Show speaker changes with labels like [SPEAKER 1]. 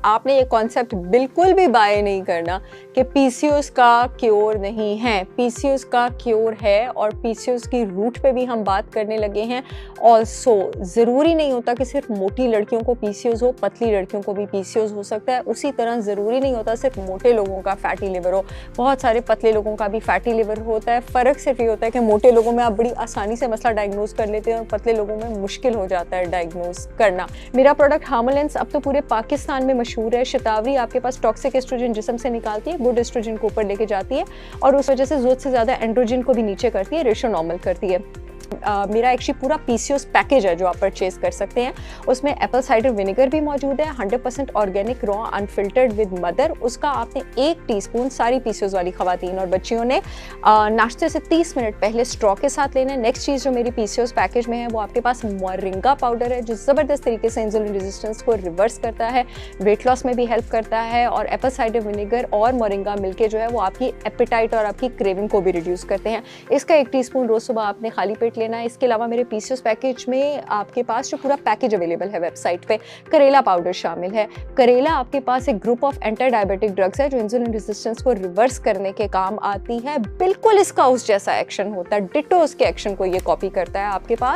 [SPEAKER 1] आपने ये कॉन्सेप्ट बिल्कुल भी बाय नहीं करना कि पीसीओएस का क्योर नहीं है। पीसीओएस का क्योर है और पीसीओएस की रूट पे भी हम बात करने लगे हैं। ऑल्सो ज़रूरी नहीं होता कि सिर्फ मोटी लड़कियों को पीसीओएस हो, पतली लड़कियों को भी पीसीओएस हो सकता है। उसी तरह ज़रूरी नहीं होता सिर्फ मोटे लोगों का फैटी लिवर हो, बहुत सारे पतले लोगों का भी फैटी लिवर होता है। फ़र्क सिर्फ ये होता है कि मोटे लोगों में आप बड़ी आसानी से मसला डायग्नोज कर लेते हैं और पतले लोगों में मुश्किल हो जाता है डायग्नोज करना। मेरा प्रोडक्ट हार्मोलेंस अब तो पूरे पाकिस्तान में मशहूर है। शतावरी आपके पास टॉक्सिक एस्ट्रोजन जिस्म से निकालती है, गुड एस्ट्रोजन को ऊपर लेके जाती है और उस वजह से ज़रूरत से ज़्यादा एंड्रोजन को भी नीचे करती है, रेशो नॉर्मल करती है। मेरा एक्चुअली पूरा पीसीओएस पैकेज है जो आप परचेज कर सकते हैं। उसमें एप्पल साइडर विनेगर भी मौजूद है, 100% organic raw unfiltered with mother. उसका आपने 1 टीस्पून सारी पीसीओएस वाली खवातीन और बच्चियों ने नाश्ते से 30 मिनट पहले स्ट्रॉ के साथ लेना है। नेक्स्ट चीज़ जो मेरी पीसीओएस पैकेज में है वो आपके पास मोरिंगा पाउडर है जो ज़बरदस्त तरीके से इंसुलिन रेजिस्टेंस को रिवर्स करता है, वेट लॉस में भी हेल्प करता है और एप्पल साइडर विनेगर और मोरिंगा मिलके जो है वो आपकी एपेटाइट और आपकी क्रेविंग को भी रिड्यूस करते हैं। इसका 1 टीस्पून रोज़ सुबह आपने खाली पेट लेना है। इसके अलावा मेरे पीसीओएस पैकेज में आपके पास जो पूरा पैकेज अवेलेबल है वेबसाइट पे, करेला पाउडर शामिल है। करेला आपके पास एक group of anti diabetic drugs है जो इंसुलिन रेजिस्टेंस को रिवर्स करने के काम आती है। बिल्कुल इसका उस जैसा एक्शन होता है, डिटो उसके एक्शन को ये कॉपी करता है आपके पास।